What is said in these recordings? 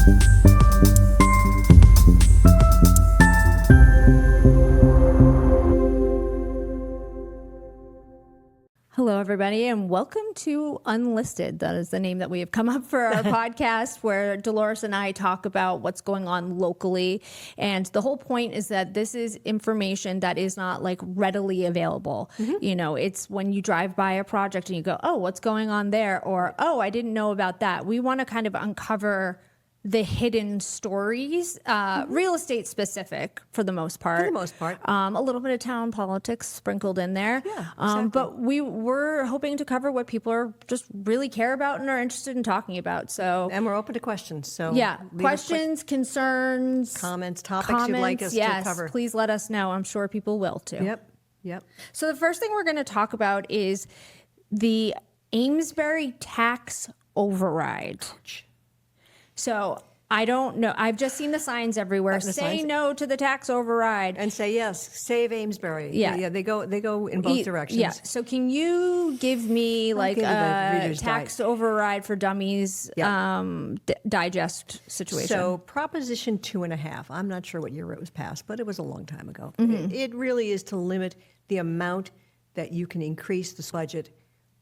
Hello, everybody, and welcome to Unlisted. That is the name that we have come up for our podcast, where Dolores and I talk about what's going on locally. And the whole point is that this is information that is not like readily available. Mm-hmm. You know, it's when you drive by a project and you go, oh, what's going on there? Or, oh, I didn't know about that. We want to kind of uncover the hidden stories, real estate specific for the most part. For the most part. A little bit of town politics sprinkled in there. Yeah, exactly. But we're hoping to cover what people are just really care about and are interested in talking about. So, and we're open to questions. So yeah, questions, concerns, comments, topics you'd like us to cover. Yes, please let us know. I'm sure people will too. Yep. So the first thing we're going to talk about is the Amesbury Tax Override. Ouch. So I don't know. I've just seen the signs everywhere. Say no to the tax override. And say yes. Save Amesbury. Yeah. They go in both directions. Yeah. So can you give me like a tax override for dummies digest situation? So Proposition 2.5. I'm not sure what year it was passed, but it was a long time ago. Mm-hmm. It really is to limit the amount that you can increase the budget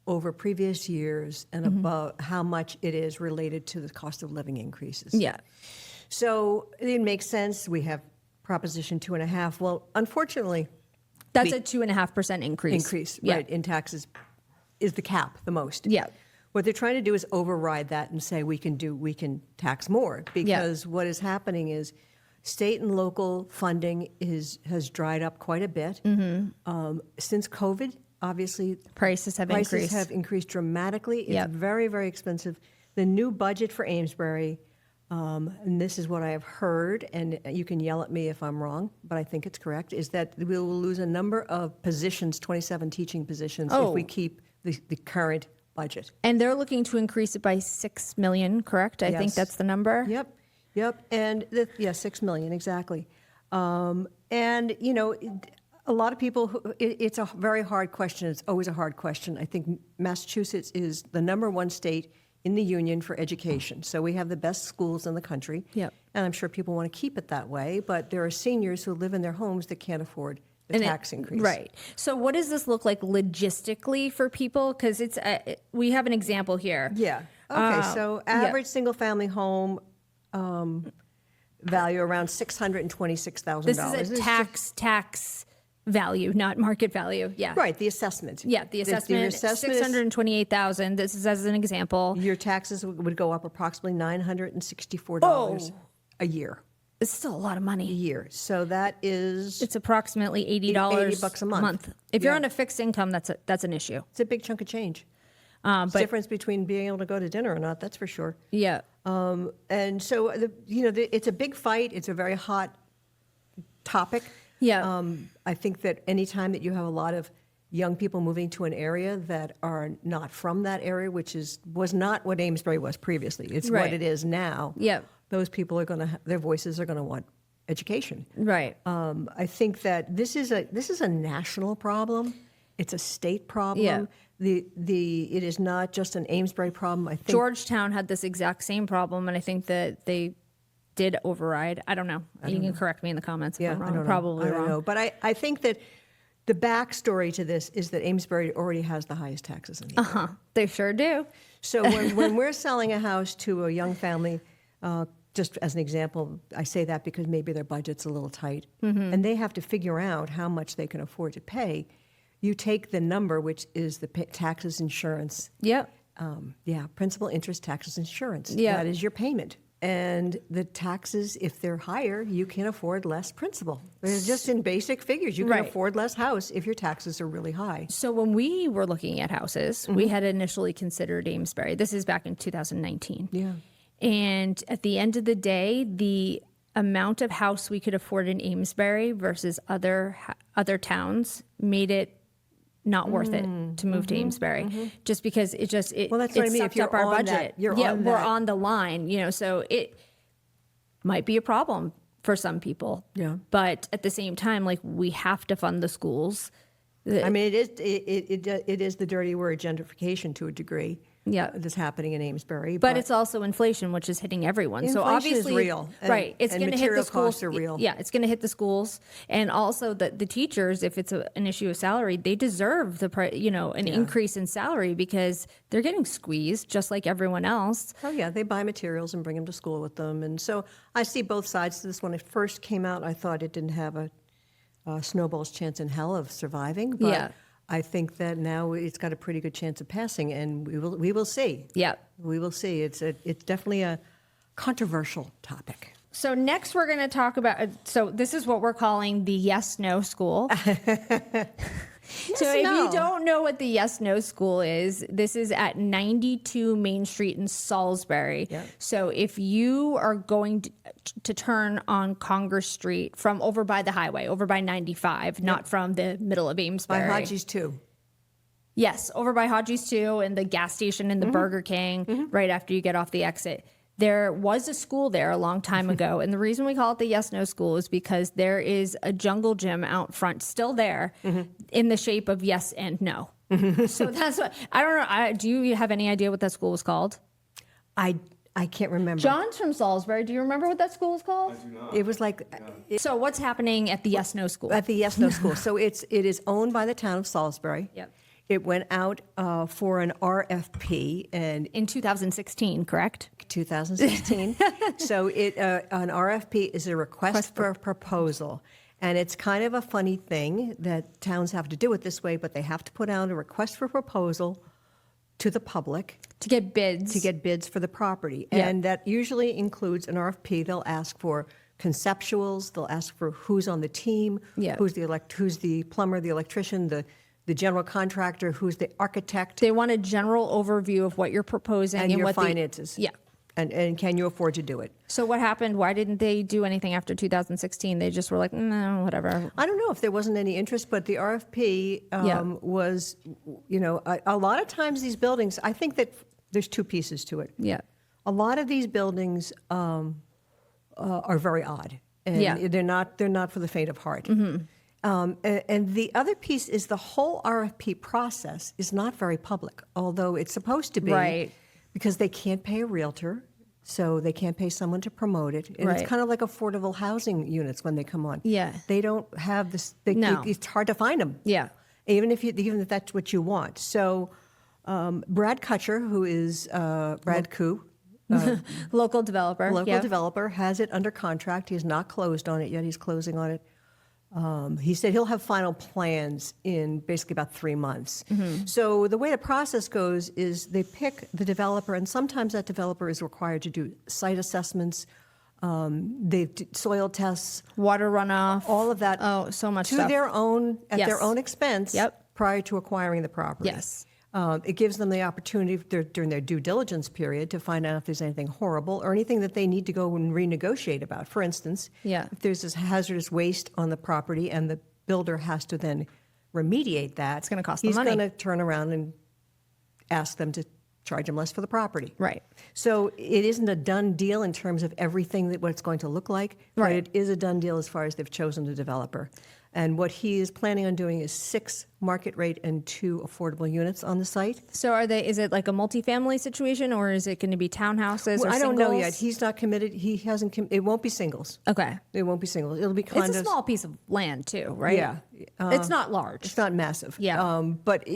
over previous years and above how much it is related to the cost of living increases. Yeah. So it makes sense. We have Proposition 2.5. Well, unfortunately, that's a 2.5% increase. Right, in taxes is the cap, the most. Yeah. What they're trying to do is override that and say we can tax more, because what is happening is state and local funding has dried up quite a bit. Mm-hmm. Since COVID, obviously, prices have increased dramatically. It's very, very expensive. The new budget for Amesbury, and this is what I have heard, and you can yell at me if I'm wrong, but I think it's correct, is that we will lose a number of positions, 27 teaching positions, if we keep the current budget. And they're looking to increase it by $6 million, correct? I think that's the number. Yep. And 6 million, exactly. And, you know, a lot of people, it's a very hard question. It's always a hard question. I think Massachusetts is the #1 state in the union for education. So we have the best schools in the country. Yep. And I'm sure people want to keep it that way, but there are seniors who live in their homes that can't afford the tax increase. Right. So what does this look like logistically for people? Because we have an example here. Yeah. Okay, so average single-family home value around $626,000. This is a tax value, not market value. Yeah. Right, the assessment. Yeah, the assessment, $628,000. This is as an example. Your taxes would go up approximately $964 a year. It's still a lot of money. A year. So that is... It's approximately $80 a month. If you're on a fixed income, that's an issue. It's a big chunk of change. But difference between being able to go to dinner or not, that's for sure. Yeah. And so, it's a big fight. It's a very hot topic. Yeah. I think that any time that you have a lot of young people moving to an area that are not from that area, which was not what Amesbury was previously. It's what it is now. Yeah. Those people their voices are going to want education. Right. I think that this is a national problem. It's a state problem. Yeah. It is not just an Amesbury problem. I think Georgetown had this exact same problem, and I think that they did override. I don't know. You can correct me in the comments if I'm wrong. I don't know. But I think that the backstory to this is that Amesbury already has the highest taxes in the area. They sure do. So when we're selling a house to a young family, just as an example, I say that because maybe their budget's a little tight, and they have to figure out how much they can afford to pay. You take the number, which is the taxes, insurance. Yep. Principal, interest, taxes, insurance. Yeah. That is your payment. And the taxes, if they're higher, you can afford less principal. It's just in basic figures. You can afford less house if your taxes are really high. So when we were looking at houses, we had initially considered Amesbury. This is back in 2019. Yeah. And at the end of the day, the amount of house we could afford in Amesbury versus other towns made it not worth it to move to Amesbury, just because it that's what I mean. If you're up our on budget. That, we're on the line, so it might be a problem for some people. Yeah. But at the same time, like, we have to fund the schools. I mean, it is the dirty word gentrification to a degree. that's happening in Amesbury. But it's also inflation, which is hitting everyone. So Inflation obviously, is real. Right. It's going to hit the schools. Costs are real. Yeah, it's going to hit the schools. And also the teachers, if it's an issue of salary, they deserve an increase in salary because they're getting squeezed just like everyone else. Oh, yeah. They buy materials and bring them to school with them. And so I see both sides to this. When it first came out, I thought it didn't have a snowball's chance in hell of surviving. But I think that now it's got a pretty good chance of passing, and we will see. Yeah. We will see. It's definitely a controversial topic. So next we're going to talk about, so this is what we're calling the yes-no school. So if you don't know what the yes-no school is, this is at 92 Main Street in Salisbury. Yep. So if you are going to turn on Congress Street from over by the highway, over by 95, not from the middle of Amesbury. By Hodges too. Yes, over by Hodges too, and the gas station and the Burger King right after you get off the exit. There was a school there a long time ago, and the reason we call it the yes-no school is because there is a jungle gym out front still there in the shape of yes and no. So that's what, I don't know, do you have any idea what that school was called? I can't remember. John's from Salisbury. Do you remember what that school was called? I do not. It was like... So what's happening at the yes-no school? At the yes-no school. So it is owned by the town of Salisbury. Yep. It went out for an RFP and In 2016, correct? 2016. So an RFP is a request for a proposal. And it's kind of a funny thing that towns have to do it this way, but they have to put out a request for proposal to the public To get bids. to get bids for the property. Yeah. And that usually includes an RFP. They'll ask for conceptuals. They'll ask for who's on the team, Yeah. who's the plumber, the electrician, the general contractor, who's the architect, They want a general overview of what you're proposing and your what finances. Yeah. And can you afford to do it? So what happened? Why didn't they do anything after 2016? They just were like, no, whatever. I don't know if there wasn't any interest, but the RFP was, a lot of times these buildings, I think that there's two pieces to it. Yeah. A lot of these buildings are very odd, and they're not for the faint of heart. And the other piece is the whole RFP process is not very public, although it's supposed to be, Right. because they can't pay a realtor, so they can't pay someone to promote it. And Right. it's kind of like affordable housing units when they come on. Yeah. They don't have this. No. It's hard to find them. Yeah. Even if that's what you want. So Brad Kutcher, who is Brad Koo, Local developer. local Yeah. developer, has it under contract. He's not closed on it yet. He's closing on it. He said he'll have final plans in basically about 3 months. So the way the process goes is they pick the developer, and sometimes that developer is required to do site assessments, they do soil tests, Water runoff. all of that. Oh, so much to stuff. their own at Yes. their own expense. Yep. Prior to acquiring the property. Yes. It gives them the opportunity during their due diligence period to find out if there's anything horrible or anything that they need to go and renegotiate about. For instance, Yeah. if there's this hazardous waste on the property and the builder has to then remediate that, It's gonna cost them he's money. going to turn around and ask them to charge him less for the property. Right. So it isn't a done deal in terms of everything that what it's going to look like, but Right. it is a done deal as far as they've chosen the developer. And what he is planning on doing is 6 market rate and 2 affordable units on the site. So is it like a multifamily situation or is it going to be townhouses or I don't know singles? yet. He's not committed. He hasn't. It won't be singles. Okay. It won't be singles. It'll be condos. It's a small piece of land too, right? Yeah. It's not large. It's not massive. Yeah. But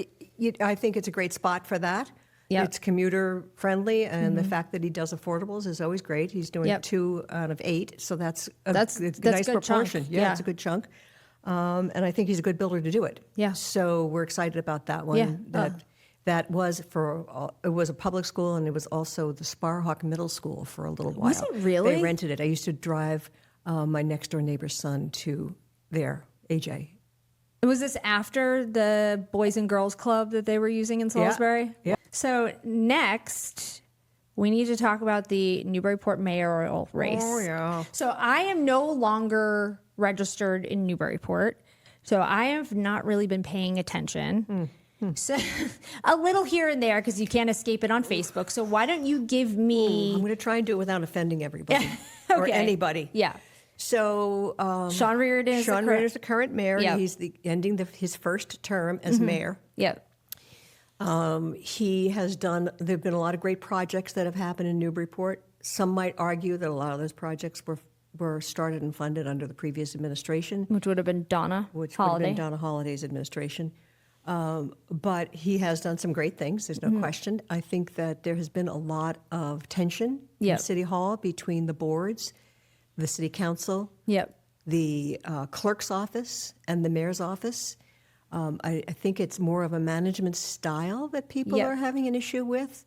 I think it's a great spot for that. Yep. It's commuter friendly, and the fact that he does affordables is always great. He's doing Yep. 2 out of 8, so that's a That's nice good chunk. proportion. Yeah. It's a good chunk. And I think he's a good builder to do it. Yeah. So we're excited about that one. Yeah. That was it was a public school, and it was also the Sparhawk Middle School for a little while. Was it really? They rented it. I used to drive my next door neighbor's son to there, AJ. Was this after the Boys and Girls Club that they were using in Salisbury? Yeah. So next, we need to talk about the Newburyport Mayoral race. Oh, yeah. So I am no longer registered in Newburyport. So I have not really been paying attention. So a little here and there because you can't escape it on Facebook. So why don't you give me... I'm going to try and do it without offending everybody or Okay. anybody. Yeah. So Sean Reardon is Sean Reardon is the current mayor. Yep. He's ending his first term as mayor. Yep. He has done, there have been a lot of great projects that have happened in Newburyport. Some might argue that a lot of those projects were started and funded under the previous administration, Which would have been Donna which would have Holiday. been Donna Holiday's administration. But he has done some great things, there's no question. I think that there has been a lot of tension in Yep. City Hall between the boards, the city council, Yep. the clerk's office, and the mayor's office. I think it's more of a management style that people Yep. are having an issue with.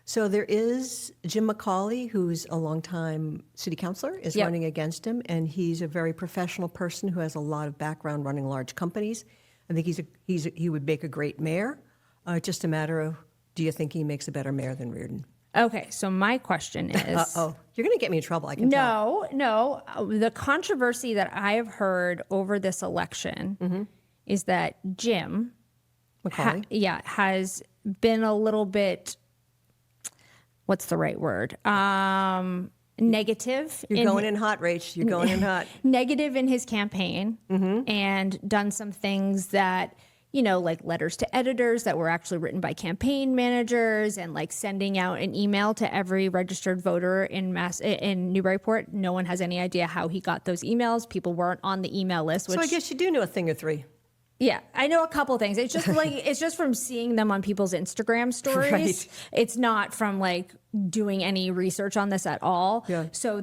So there is Jim McCauley, who's a longtime city councilor, is Yep. running against him, and he's a very professional person who has a lot of background running large companies. I think he would make a great mayor. Just a matter of, do you think he makes a better mayor than Reardon? Okay, so my question is... Oh, you're going to get me in trouble, I can tell. No. The controversy that I have heard over this election is that Jim McCauley? has been a little bit, what's the right word? Negative. You're going in hot, Rach. You're going in hot. Negative in his campaign and done some things that, like letters to editors that were actually written by campaign managers and like sending out an email to every registered voter in Newburyport. No one has any idea how he got those emails. People weren't on the email list. Which, So I guess you do know a thing or three. yeah, I know a couple things. It's just it's just from seeing them on people's Instagram stories. Right. It's not from like doing any research on this at all. Yeah. So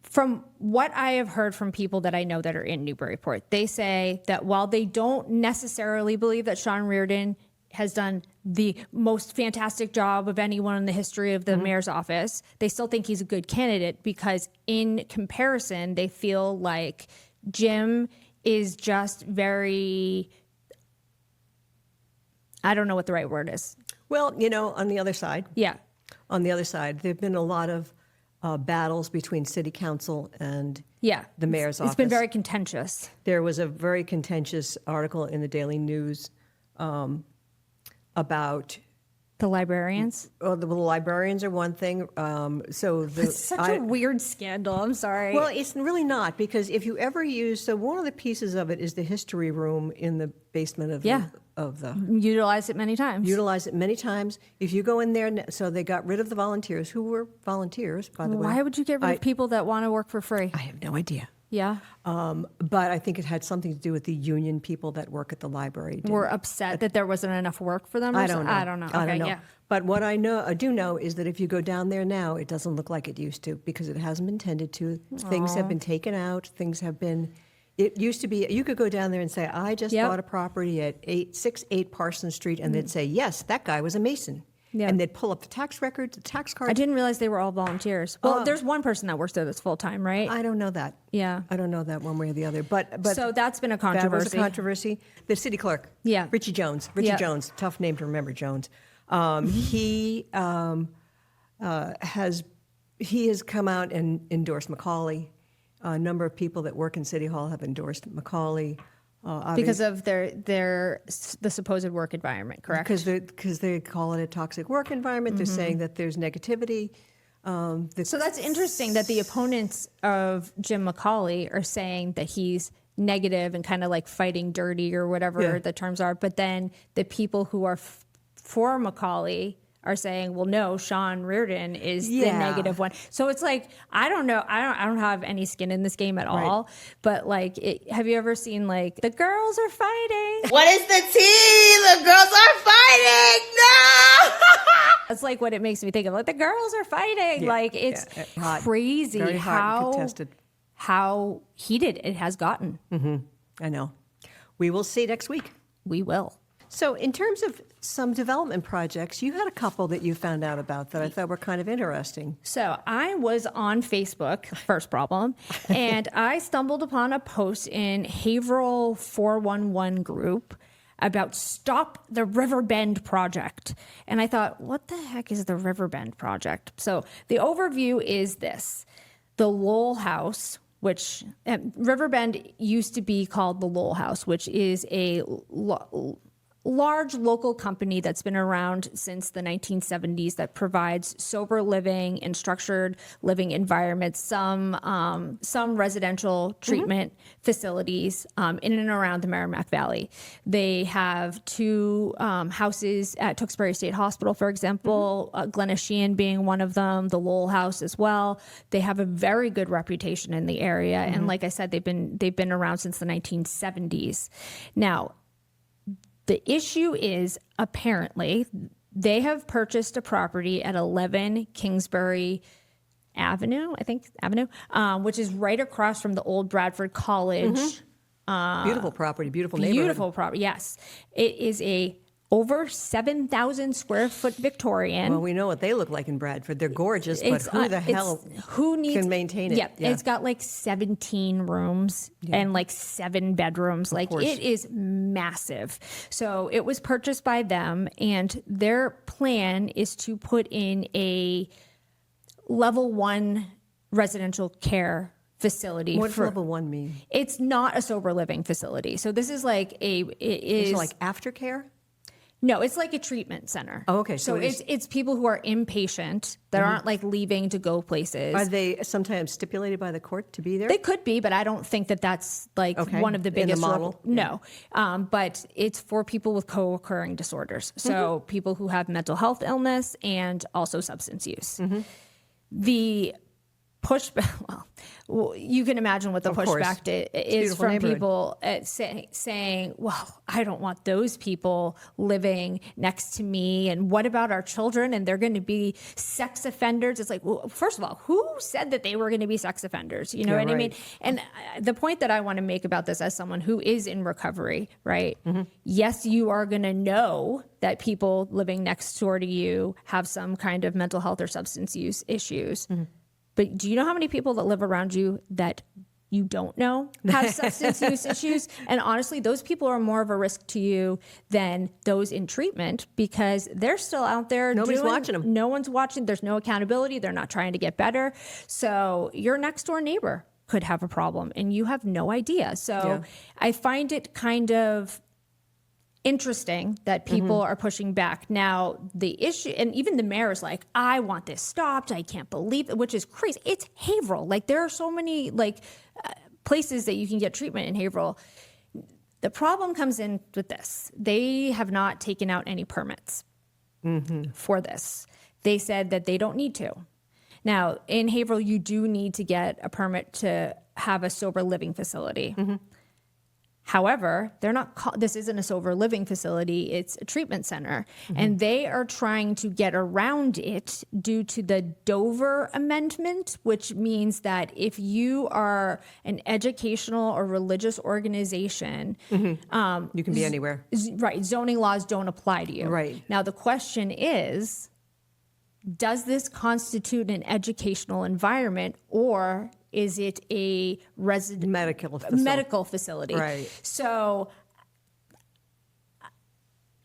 from what I have heard from people that I know that are in Newburyport, they say that while they don't necessarily believe that Sean Reardon has done the most fantastic job of anyone in the history of the mayor's office, they still think he's a good candidate because in comparison, they feel like Jim is just very, I don't know what the right word is. Well, on the other side, Yeah. there have been a lot of battles between city council and Yeah. the mayor's office. It's been very contentious. There was a very contentious article in the Daily News about The librarians. the librarians are one thing. It's such a weird scandal. I'm sorry. Well, it's really not, because if you ever use, one of the pieces of it is the history room in the basement of the Utilize it many times. utilize it many times. If you go in there, so they got rid of the volunteers, who were volunteers, by the way. Why would you get rid of people that want to work for free? I have no idea. Yeah. But I think it had something to do with the union people that work at the library. We're upset that there wasn't enough work for them. I don't know. I don't know. I Okay, don't know. yeah. But what I do know is that if you go down there now, it doesn't look like it used to, because it hasn't been tended to. Things have been taken out. Things have been. It used to be you could go down there and say, "I just Yep. bought a property at 868 Parsons Street," and they'd say, "Yes, that guy was a mason." Yep. And they'd pull up the tax records, the tax cards. I didn't realize they were all volunteers. Well, there's one person that works there that's full time, right? I don't know that. Yeah. I don't know that one way or the other. But So that's been a that controversy. was a controversy. The city clerk, Yeah. Richie Jones. Yeah. Jones, tough name to remember, Jones. He has come out and endorsed McCauley. A number of people that work in City Hall have endorsed McCauley. Because of the supposed work environment, correct? Because they call it a toxic work environment. They're saying that there's negativity. So that's interesting that the opponents of Jim McCauley are saying that he's negative and kind of like fighting dirty or whatever the terms are. But then the people who are for McCauley are saying, well, no, Sean Reardon is the negative one. So it's like, I don't know. I don't have any skin in this game at all. But like, have you ever seen like the girls are fighting? What is the tea? The girls are fighting. No. That's like what it makes me think of. Like the girls are fighting. Like it's Hot. crazy Very hot and contested. how heated it has gotten. I know. We will see next week. We will. So in terms of some development projects, you had a couple that you found out about that I thought were kind of interesting. So I was on Facebook, first problem, and I stumbled upon a post in Haverhill 411 group about Stop the Riverbend project. And I thought, what the heck is the Riverbend project? So the overview is this. The Lowell House, which Riverbend used to be called the Lowell House, which is a large local company that's been around since the 1970s that provides sober living and structured living environments, some residential treatment facilities in and around the Merrimack Valley. They have 2 houses at Tewksbury State Hospital, for example, Glenishean being one of them, the Lowell House as well. They have a very good reputation in the area, and like I said, they've been around since the 1970s. Now, the issue is apparently they have purchased a property at 11 Kingsbury Avenue, which is right across from the old Bradford College. Beautiful property, beautiful neighborhood. Beautiful property, yes. It is a over 7,000 square foot Victorian. Well, we know what they look like in Bradford. They're gorgeous, but who the hell can maintain it? Yeah, it's got like 17 rooms and like 7 bedrooms. Like it is massive. So it was purchased by them, and their plan is to put in a level 1 residential care facility. What does level 1 mean? It's not a sober living facility. So this is like Is it like aftercare? No, it's like a treatment center. Oh, okay. So it's people who are inpatient that aren't like leaving to go places. Are they sometimes stipulated by the court to be there? They could be, but I don't think that that's like one of the biggest in the model. No, but it's for people with co-occurring disorders. So people who have mental health illness and also substance use. The pushback, well, you can imagine what the pushback is from people saying, well, I don't want those people living next to me. And what about our children? And they're going to be sex offenders. It's like, well, first of all, who said that they were going to be sex offenders? You know what I mean? And the point that I want to make about this as someone who is in recovery, right? Yes, you are going to know that people living next door to you have some kind of mental health or substance use issues. But do you know how many people that live around you that you don't know have substance use issues? And honestly, those people are more of a risk to you than those in treatment, because they're still out there. Nobody's watching them. No one's watching. There's no accountability. They're not trying to get better. So your next door neighbor could have a problem and you have no idea. So I find it kind of interesting that people are pushing back. Now, the issue, and even the mayor is like, I want this stopped. I can't believe it, which is crazy. It's Haverhill. Like, there are so many places that you can get treatment in Haverhill. The problem comes in with this. They have not taken out any permits for this. They said that they don't need to. Now, in Haverhill, you do need to get a permit to have a sober living facility. However, they're not. This isn't a sober living facility. It's a treatment center, and they are trying to get around it due to the Dover Amendment, which means that if you are an educational or religious organization, you can be anywhere. Right, zoning laws don't apply to you. Right. Now, the question is, does this constitute an educational environment, or is it a medical facility? Right. So,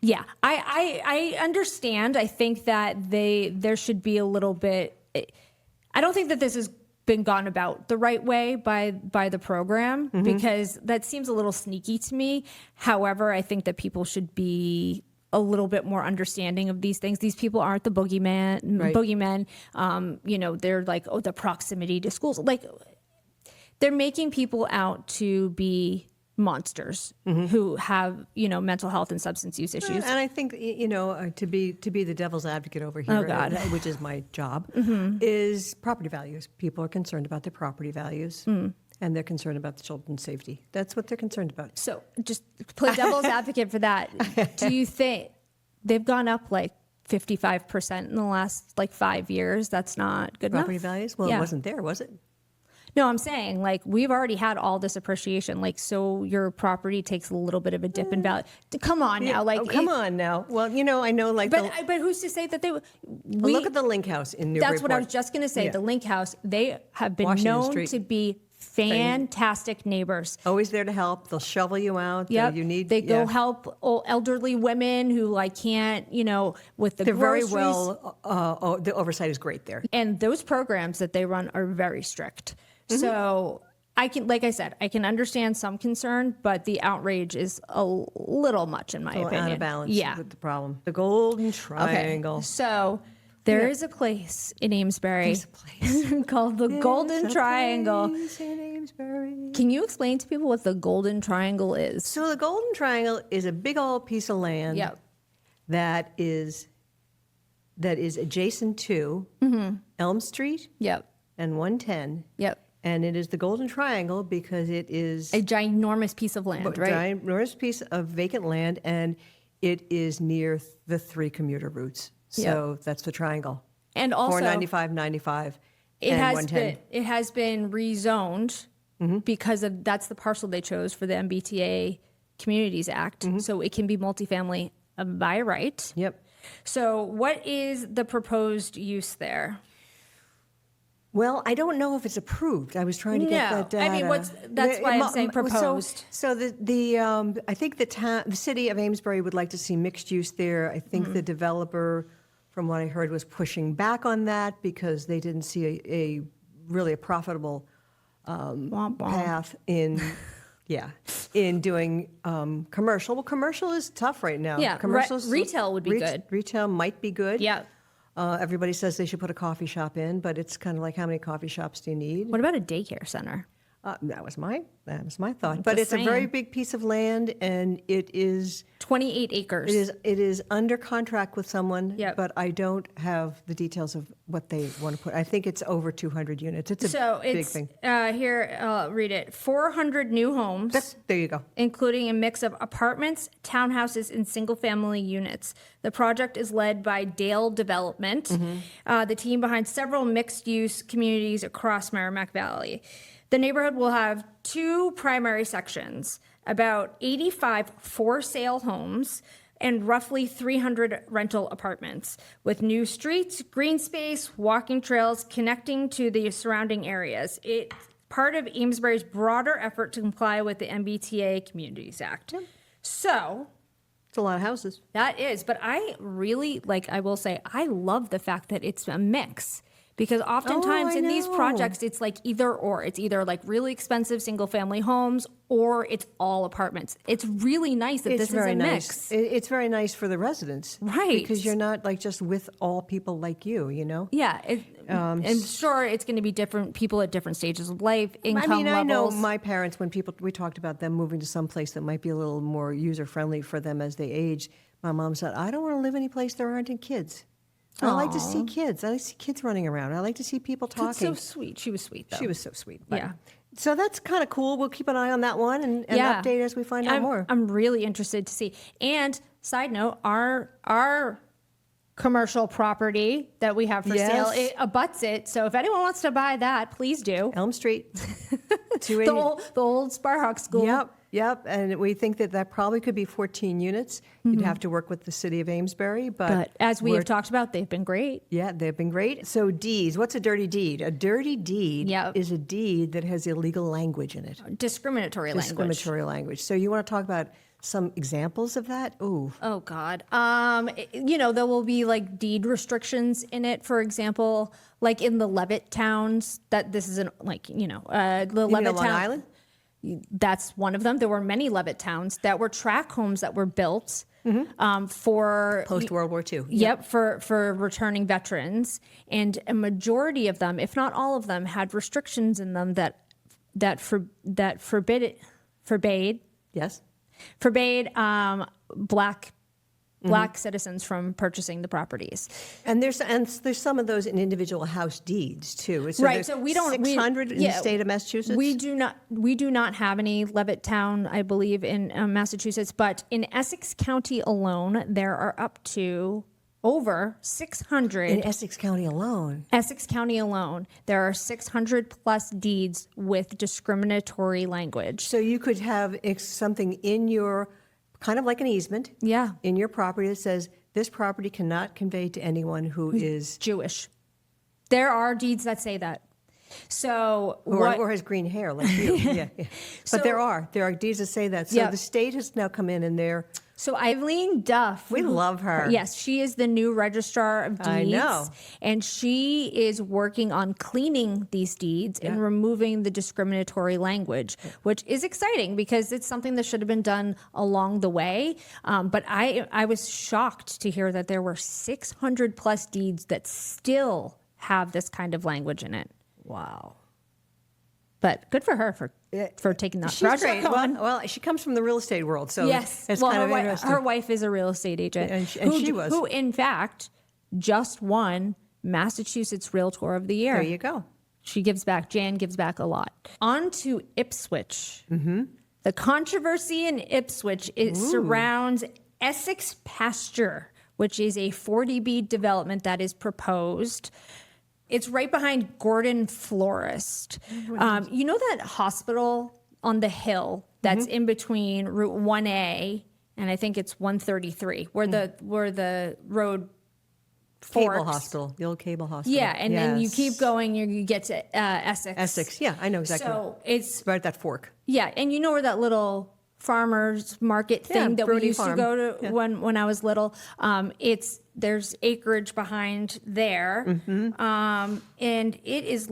yeah, I understand. I think that there should be a little bit. I don't think that this has been gone about the right way by the program, because that seems a little sneaky to me. However, I think that people should be a little bit more understanding of these things. These people aren't the boogeymen. You know, they're like, oh, the proximity to schools. Like, they're making people out to be monsters who have, you know, mental health and substance use issues. And I think, you know, to be the devil's advocate over here, which is my job, is property values. People are concerned about their property values. And they're concerned about the children's safety. That's what they're concerned about. So just play devil's advocate for that. Do you think they've gone up like 55% in the last 5 years? That's not good enough. Property values? Well, it wasn't there, was it? No, I'm saying we've already had all this appreciation. So your property takes a little bit of a dip in value. Come on now, come on now. Well, you know, I know, but who's to say that they? Look at the Link House in Newburyport. That's what I was just going to say. Yeah. The Link House. They have been known to be fantastic neighbors. Always there to help. They'll shovel you out. Yep. They go help elderly women who can't, you know, with the groceries. Very well. The oversight is great there. And those programs that they run are very strict. So like I said, I can understand some concern, but the outrage is a little much in my opinion. Out of balance Yeah. with the problem. The Golden Okay. Triangle. So there is a place in Amesbury There's a place. called the Golden There's a Triangle. place in Amesbury. Can you explain to people what the Golden Triangle is? So the Golden Triangle is a big old piece of land Yep. that is adjacent to Elm Street Yep. and 110. Yep. And it is the Golden Triangle because it is A ginormous piece of land, right? ginormous piece of vacant land, and it is near the 3 commuter routes. So that's the triangle. And also 495, 95, and 110. It has been rezoned because of that's the parcel they chose for the MBTA Communities Act. So it can be multifamily by right. Yep. So what is the proposed use there? Well, I don't know if it's approved. I was trying to get that data. I mean, that's why I'm saying proposed. So I think the city of Amesbury would like to see mixed use there. I think the developer, from what I heard, was pushing back on that because they didn't see a really profitable Womp womp. path in. Yeah, in doing commercial. Well, commercial is tough right now. Yeah, retail would be good. Retail might be good. Yeah. Everybody says they should put a coffee shop in, but it's kind of like, how many coffee shops do you need? What about a daycare center? That was my thought. But it's Just a very saying. big piece of land, and it is 28 acres. it is under contract with someone. Yep. But I don't have the details of what they want to put. I think it's over 200 units. It's a big thing. Here, read it. 400 new homes. There you go. Including a mix of apartments, townhouses, and single-family units. The project is led by Dale Development, the team behind several mixed-use communities across Merrimack Valley. The neighborhood will have 2 primary sections, about 85 for-sale homes, and roughly 300 rental apartments, with new streets, green space, walking trails connecting to the surrounding areas. It's part of Amesbury's broader effort to comply with the MBTA Communities Act. So It's a lot of houses. that is, but I really, I will say, I love the fact that it's a mix. Because oftentimes I in these know. projects, it's like either or. It's either like really expensive single family homes or it's all apartments. It's really nice that this is a mix. It's very nice for the residents. Right. Because you're not like just with all people like you, you know? Yeah. I'm sure it's going to be different people at different stages of life, income I know levels. my parents, when we talked about them moving to some place that might be a little more user-friendly for them as they age, my mom said, I don't want to live any place there aren't any kids. I like to see kids. I like to see kids running around. I like to see people talking. That's so sweet. She was sweet, though. She was so sweet. But- Yeah. So that's kind of cool. We'll keep an eye on that one and update as we find out more. I'm really interested to see. And side note, our commercial property that we have for sale, Yes. it abuts it. So if anyone wants to buy that, please do. Elm Street. The old Sparhawk School. Yep. And we think that probably could be 14 units. You'd have to work with the city of Amesbury. But as we have talked about, they've been great. Yeah, they've been great. So deeds. What's a dirty deed? A dirty deed is a deed that has illegal language in it. Discriminatory language. Discriminatory language. So you want to talk about some examples of that? Ooh. Oh, God. There will be like deed restrictions in it. For example, like in the Levitt towns, the Levitt Long town. Island? That's one of them. There were many Levitt towns that were tract homes that were built for Post-World War II. Yep, for returning veterans, and a majority of them, if not all of them, had restrictions in them that forbade Yes. black citizens from purchasing the properties. And there's some of those in individual house deeds too. So Right. there's So we don't 600 in the state of Massachusetts. We do not have any Levitt town, I believe, in Massachusetts, but in Essex County alone, there are up to over 600. In Essex County alone. Essex County alone, there are 600 plus deeds with discriminatory language. So you could have something in your, kind of like an easement. Yeah. In your property that says, this property cannot convey to anyone who is Jewish. There are deeds that say that. So or has green hair like you. Yeah. But So- there are deeds that say that. So Yeah. the state has now come in and they're So Eileen Duff. We love her. Yes, she is the new registrar of deeds. I know. And she is working on cleaning these deeds and removing the discriminatory language, which is exciting because it's something that should have been done along the way. But I was shocked to hear that there were 600 plus deeds that still have this kind of language in it. Wow. But good for her for taking that She's project great. on. Well, she comes from the real estate world, so Yes. it's Well, kind of her, interesting. her wife is a real estate agent. And she was. Who, in fact, just won Massachusetts Realtor of the Year. There you go. She gives back. Jan gives back a lot. On to Ipswich. Mm-hmm. The controversy in Ipswich surrounds Essex Pasture, which is a 40B development that is proposed. It's right behind Gordon Florist. You know that hospital on the hill that's in between Route 1A and I think it's 133, where the road forks. Cable hospital, the old cable hospital. Yeah, and then you keep going, you get to Essex. Essex, yeah, I know exactly. So it's right at that fork. Yeah, and you know where that little farmers market thing that we Bruni used farm. to go to when I was little. There's acreage behind there, and it is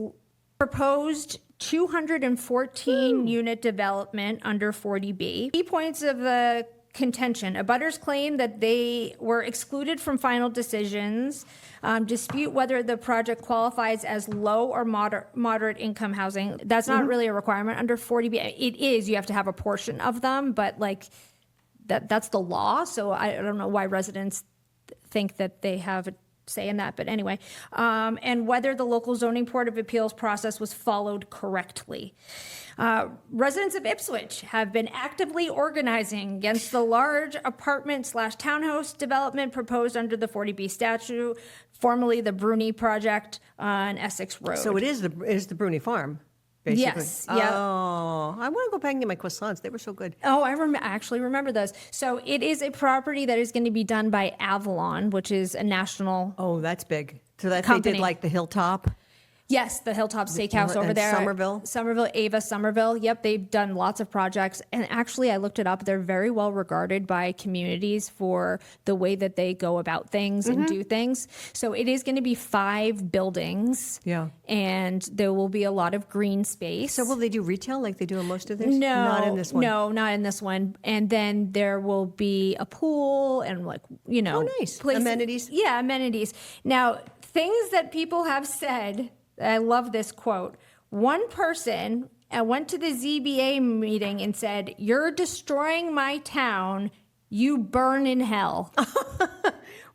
proposed 214 unit development under 40B. Key points of the contention: abutters claim that they were excluded from final decisions, dispute whether the project qualifies as low or moderate income housing. That's not really a requirement under 40B. It is, you have to have a portion of them, but like that's the law. So I don't know why residents think that they have a say in that, but anyway, and whether the local zoning board of appeals process was followed correctly. Residents of Ipswich have been actively organizing against the large apartment/townhouse development proposed under the 40B statute, formerly the Bruni project on Essex Road. So it is the Bruni farm, basically. Yes, yeah. Oh, I want to go back and get my croissants. They were so good. Oh, I actually remember those. So it is a property that is going to be done by Avalon, which is a national. Oh, that's big. So that company. they did like the Hilltop. Yes, the Hilltop Steakhouse over and there. Somerville. Ava Somerville. Yep, they've done lots of projects. And actually, I looked it up. They're very well regarded by communities for the way that they go about things and do things. So it is going to be 5 buildings. Yeah. And there will be a lot of green space. So will they do retail like they do in most of theirs? No, Not in this one. No, not in this one. And then there will be a pool and Oh, nice. Amenities. Yeah, amenities. Now, things that people have said, I love this quote. One person went to the ZBA meeting and said, "You're destroying my town. You burn in hell."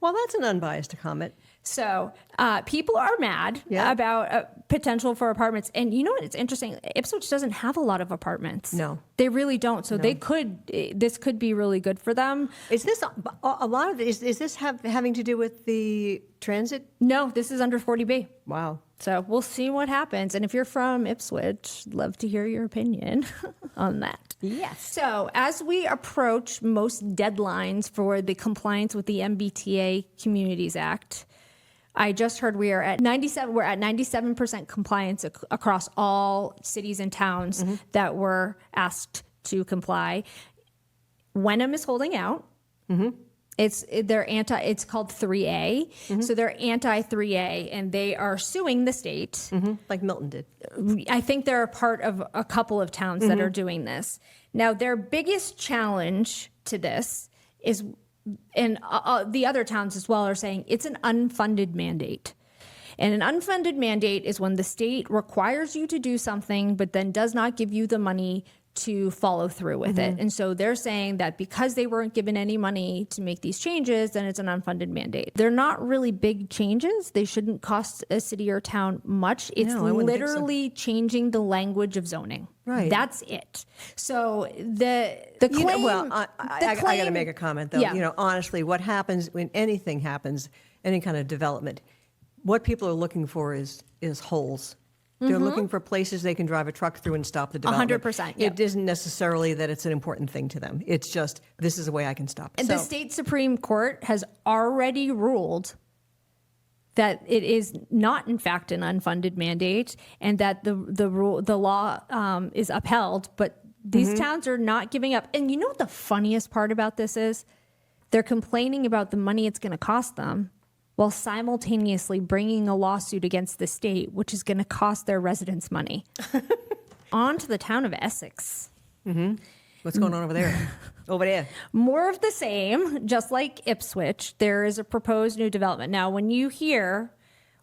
Well, that's an unbiased comment. So people are mad about potential for apartments. And you know what? It's interesting. Ipswich doesn't have a lot of apartments. No. They really don't. So this could be really good for them. Is this a lot of is this having to do with the transit? No, this is under 40B. Wow. So we'll see what happens. And if you're from Ipswich, love to hear your opinion on that. Yes. So as we approach most deadlines for the compliance with the MBTA Communities Act, I just heard we are at 97. We're at 97% compliance across all cities and towns that were asked to comply. Wenham is holding out. It's called 3A. So they're anti 3A and they are suing the state. Like Milton did. I think they're a part of a couple of towns that are doing this. Now, their biggest challenge to this is, and the other towns as well are saying, it's an unfunded mandate. And an unfunded mandate is when the state requires you to do something, but then does not give you the money to follow through with it. And so they're saying that because they weren't given any money to make these changes, then it's an unfunded mandate. They're not really big changes. They shouldn't cost a city or town much. It's literally changing the language of zoning. Right. That's it. So the claim... I got to make a comment, though. Yeah. Honestly, what happens when anything happens, any kind of development, what people are looking for is holes. They're looking for places they can drive a truck through and stop the development. 100%. It isn't necessarily that it's an important thing to them. It's just, this is a way I can stop. And the state Supreme Court has already ruled that it is not, in fact, an unfunded mandate, and that the law is upheld. But these towns are not giving up. And you know what the funniest part about this is? They're complaining about the money it's going to cost them while simultaneously bringing a lawsuit against the state, which is going to cost their residents money. On to the town of Essex. What's going on over there? Over there. More of the same, just like Ipswich, there is a proposed new development. Now, when you hear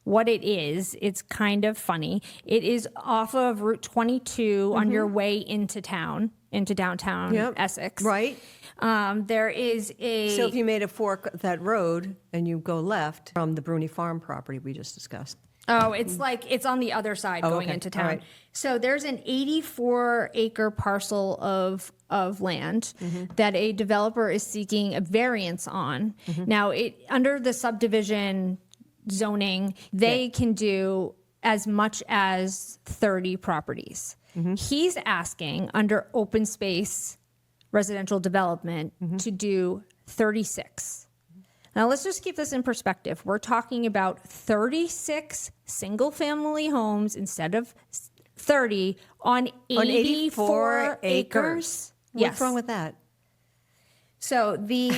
what it is, it's kind of funny. It is off of Route 22 on your way into town, into downtown Essex. Right. There is a... So if you made a fork of that road and you go left from the Bruni farm property we just discussed. Oh, it's like, it's on the other side going into town. Right. So there's an 84-acre parcel of land that a developer is seeking a variance on. Now, under the subdivision zoning, they can do as much as 30 properties. He's asking under open space residential development to do 36. Now, let's just keep this in perspective. We're talking about 36 single-family homes instead of 30 on 84 acres. What's wrong with that? So the...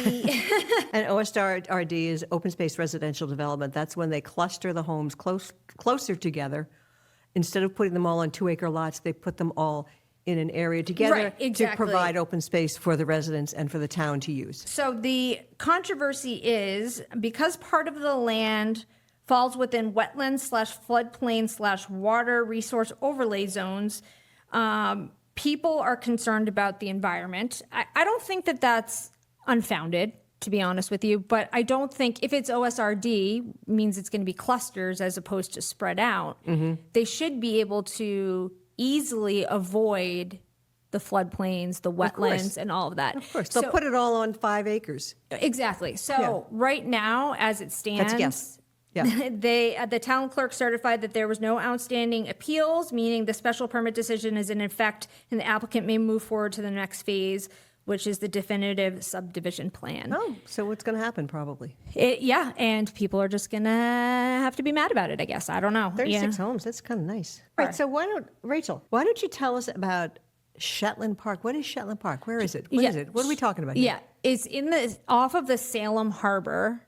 And OSRD is open space residential development. That's when they cluster the homes closer together. Instead of putting them all on 2-acre lots, they put them all in an area together Right, exactly. to provide open space for the residents and for the town to use. So the controversy is because part of the land falls within wetlands/floodplain/water resource overlay zones, people are concerned about the environment. I don't think that that's unfounded, to be honest with you, but I don't think if it's OSRD means it's going to be clusters as opposed to spread out. They should be able to easily avoid the floodplains, the wetlands, and all of that. Of course, they'll put it all on 5 acres. Exactly. So right now, as it stands, That's a guess. Yeah. the town clerk certified that there was no outstanding appeals, meaning the special permit decision is in effect, and the applicant may move forward to the next phase, which is the definitive subdivision plan. Oh, so what's going to happen probably? Yeah, and people are just going to have to be mad about it, I guess. I don't know. 36 homes, that's kind of nice. Right, so Rachel, why don't you tell us about Shetland Park? What is Shetland Park? Where is it? What is it? What are we talking about here? Yeah, it's off of the Salem Harbor.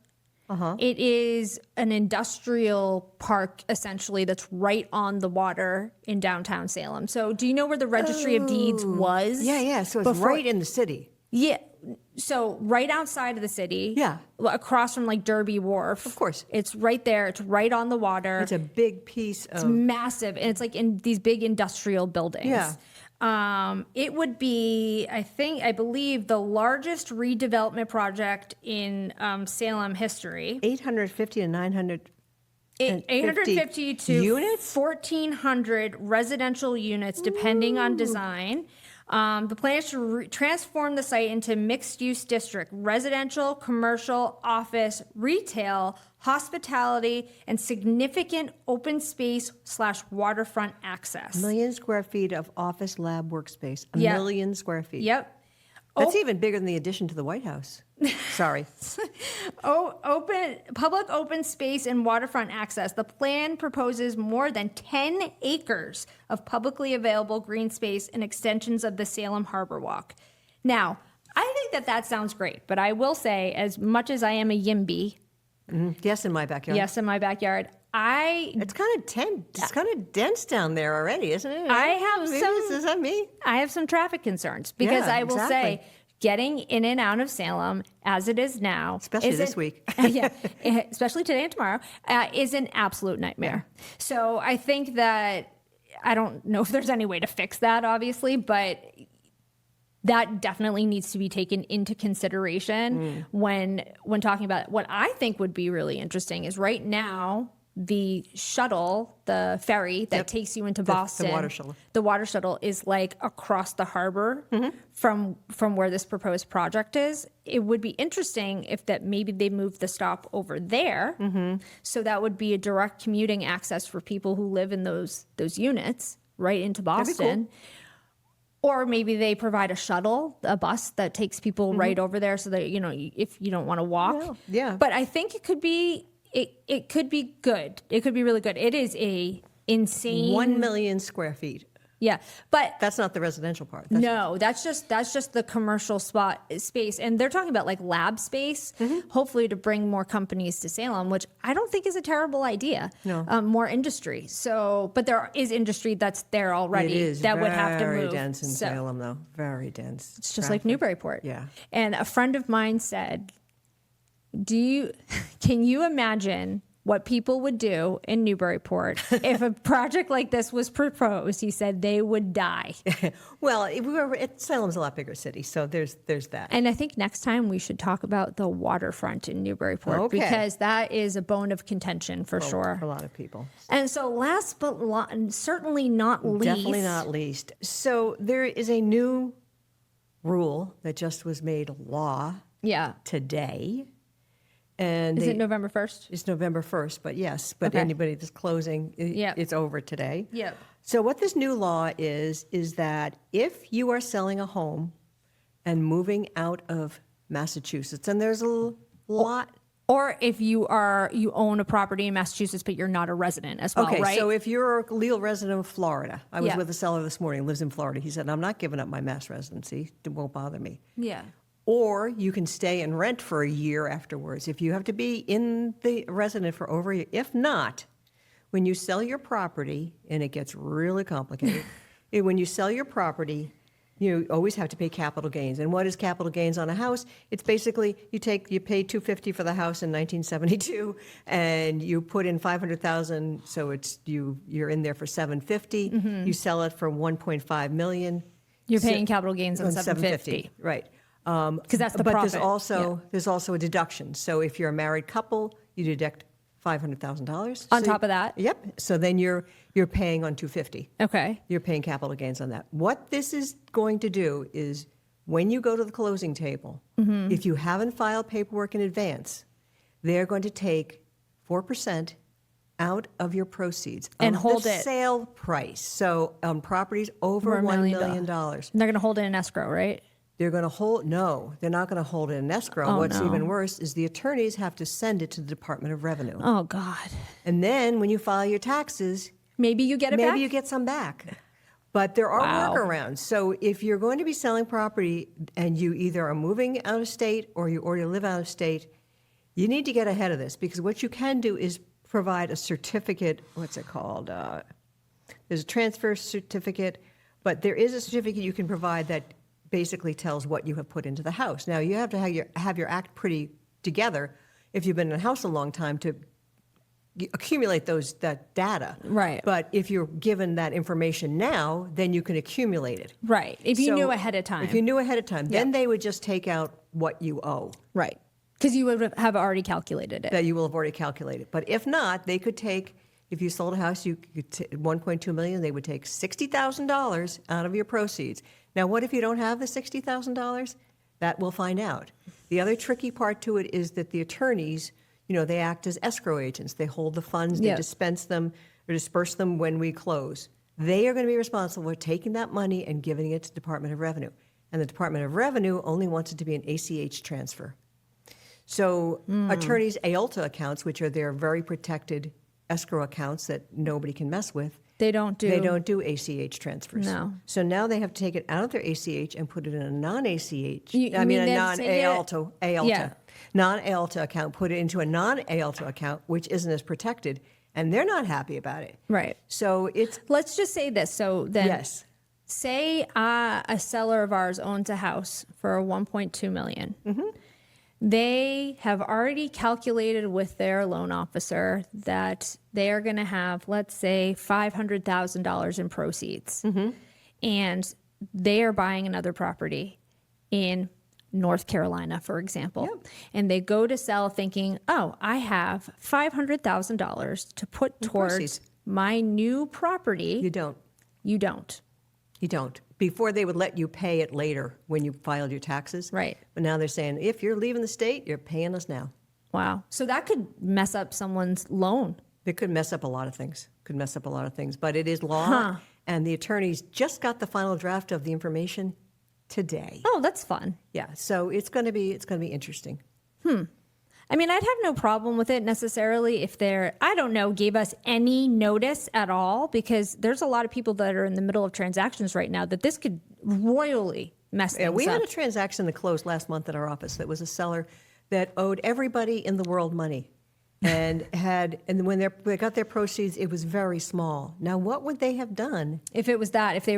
It is an industrial park, essentially, that's right on the water in downtown Salem. So do you know where the Registry of Deeds was? Yeah. So it's right in the city. Yeah. So right outside of the city. Yeah. Across from like Derby Wharf. Of course. It's right there. It's right on the water. It's a big piece of... It's massive. And it's like in these big industrial buildings. Yeah. It would be, I believe, the largest redevelopment project in Salem history. 850 to 900 850 to units? 1,400 residential units, depending on design. The plan is to transform the site into mixed-use district, residential, commercial, office, retail, hospitality, and significant open space/waterfront access. 1 million square feet of office lab workspace. A million square feet. Yep. That's even bigger than the addition to the White House. Sorry. Public open space and waterfront access. The plan proposes more than 10 acres of publicly available green space and extensions of the Salem Harbor Walk. Now, I think that sounds great, but I will say, as much as I am a YIMBY, Yes, in my backyard. yes, in my backyard, It's kind of It's kind of dense down there already, isn't it? I have Is that me? I have some traffic concerns because Yeah, I will say, getting in and out of Salem as it is now, Especially this week. Yeah, especially today and tomorrow, is an absolute nightmare. So I think that, I don't know if there's any way to fix that, obviously, but that definitely needs to be taken into consideration when talking about it. What I think would be really interesting is right now, the shuttle, the ferry that takes you into Boston, the water shuttle is like across the harbor from where this proposed project is. It would be interesting if that maybe they moved the stop over there. So that would be a direct commuting access for people who live in those units right into Boston. Or maybe they provide a shuttle, a bus that takes people right over there so that, if you don't want to walk. Yeah. But I think it could be good. It could be really good. It is a insane 1 million square feet. Yeah, but That's not the residential part. no, that's just the commercial space, and they're talking about like lab space, hopefully to bring more companies to Salem, which I don't think is a terrible idea. No. More industry. So, but there is industry that's there already It is that would have to move. very dense in So, Salem, though. Very dense. it's just like Newburyport. Yeah. And a friend of mine said, can you imagine what people would do in Newburyport if a project like this was proposed? He said they would die. Well, Salem's a lot bigger city, so there's that. And I think next time we should talk about the waterfront in Newburyport Okay. because that is a bone of contention for sure. For a lot of people. And so last but certainly not least. Definitely not least. So there is a new rule that just was made law Yeah. today. And Is it November 1st? It's November 1st, but yes. But Okay. anybody that's closing, Yep. it's over today. Yep. So what this new law is that if you are selling a home and moving out of Massachusetts, and there's a lot. Or if you own a property in Massachusetts, but you're not a resident as well, Okay, right? so if you're a legal resident of Florida, I was Yeah. with a seller this morning, lives in Florida. He said, I'm not giving up my Mass residency. It won't bother me. yeah. Or you can stay and rent for a year afterwards if you have to be in the resident for over a year. If not, when you sell your property, and it gets really complicated, when you sell your property, you always have to pay capital gains. And what is capital gains on a house? It's basically you pay $250 for the house in 1972, and you put in $500,000, so it's you're in there for $750. You sell it for $1.5 million. You're paying capital gains on $750. Right. Because that's the but profit. there's also a deduction. So if you're a married couple, you deduct $500,000 On top of that? Yep. So then you're paying on $250. Okay. You're paying capital gains on that. What this is going to do is when you go to the closing table, if you haven't filed paperwork in advance, they're going to take 4% out of your proceeds And of hold the it. sale price. So on properties over $1 million. They're going to hold it in escrow, right? They're going to they're not going to hold it in escrow. Oh, What's no. even worse is the attorneys have to send it to the Department of Revenue. Oh, God. And then when you file your taxes, Maybe you get it back? maybe you get some back. But there are Wow. workarounds. So if you're going to be selling property and you either are moving out of state or you already live out of state, you need to get ahead of this because what you can do is provide a certificate. What's it called? There's a transfer certificate, but there is a certificate you can provide that basically tells what you have put into the house. Now, you have to have your act pretty together if you've been in a house a long time to accumulate that data. Right. But if you're given that information now, then you can accumulate it. Right. If you So knew ahead of time. If you knew ahead of time, then Yeah. they would just take out what you owe Right. Because you would have already calculated it. that you will have already calculated. But if not, they could take, if you sold a house, you could $1.2 million, they would take $60,000 out of your proceeds. Now, what if you don't have the $60,000? That we'll find out. The other tricky part to it is that the attorneys, they act as escrow agents. They hold the funds, they Yeah. dispense them or disperse them when we close. They are going to be responsible for taking that money and giving it to the Department of Revenue. And the Department of Revenue only wants it to be an ACH transfer. So attorneys' AOLTA accounts, which are their very protected escrow accounts that nobody can mess with, They don't do. they don't do ACH transfers. No. So now they have to take it out of their ACH and put it in a non-ACH. You mean a they non-AOLTA. Yeah. Non-AOLTA account, put it into a non-AOLTA account, which isn't as protected, and they're not happy about it. Right. So it's, Let's just say this. So then, yes. say a seller of ours owns a house for $1.2 million. They have already calculated with their loan officer that they are going to have, let's say, $500,000 in proceeds. And they are buying another property in North Carolina, for example. And they go to sell thinking, oh, I have $500,000 to put towards proceeds. my new property. You don't. You don't. You don't. Before they would let you pay it later when you filed your taxes. Right. But now they're saying, if you're leaving the state, you're paying us now. Wow. So that could mess up someone's loan. It could mess up a lot of things. But it is law. And the attorneys just got the final draft of the information today. Oh, that's fun. Yeah. So it's going to be interesting. I mean, I'd have no problem with it necessarily if they're, I don't know, gave us any notice at all, because there's a lot of people that are in the middle of transactions right now that this could royally mess things up. We had a transaction that closed last month at our office that was a seller that owed everybody in the world money. And when they got their proceeds, it was very small. Now, what would they have done If they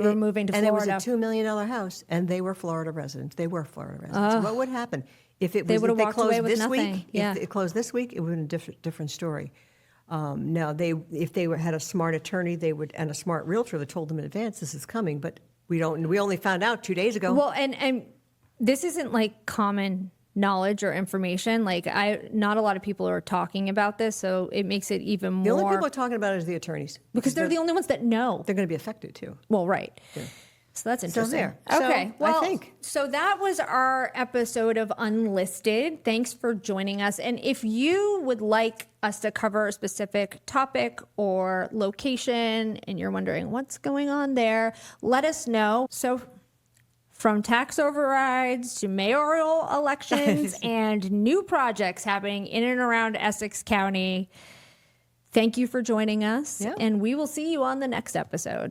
were moving to and Florida? it was a $2 million house, and they were Florida residents. What would happen if it was would have walked closed away with this nothing. week? Yeah. If it closed this week, it would have been a different story. Now, if they had a smart attorney, and a smart realtor that told them in advance this is coming. But we only found out 2 days ago. Well, and this isn't like common knowledge or information. Like not a lot of people are talking about this, so it makes it even more. The only people talking about it is the attorneys, because they're the only ones that know. they're going to be affected too. Well, right. Yeah. So that's interesting. there. Okay. So, I think. So that was our episode of Unlisted. Thanks for joining us. And if you would like us to cover a specific topic or location and you're wondering what's going on there, let us know. So from tax overrides to mayoral elections and new projects happening in and around Essex County, thank you for joining us. Yeah. And we will see you on the next episode.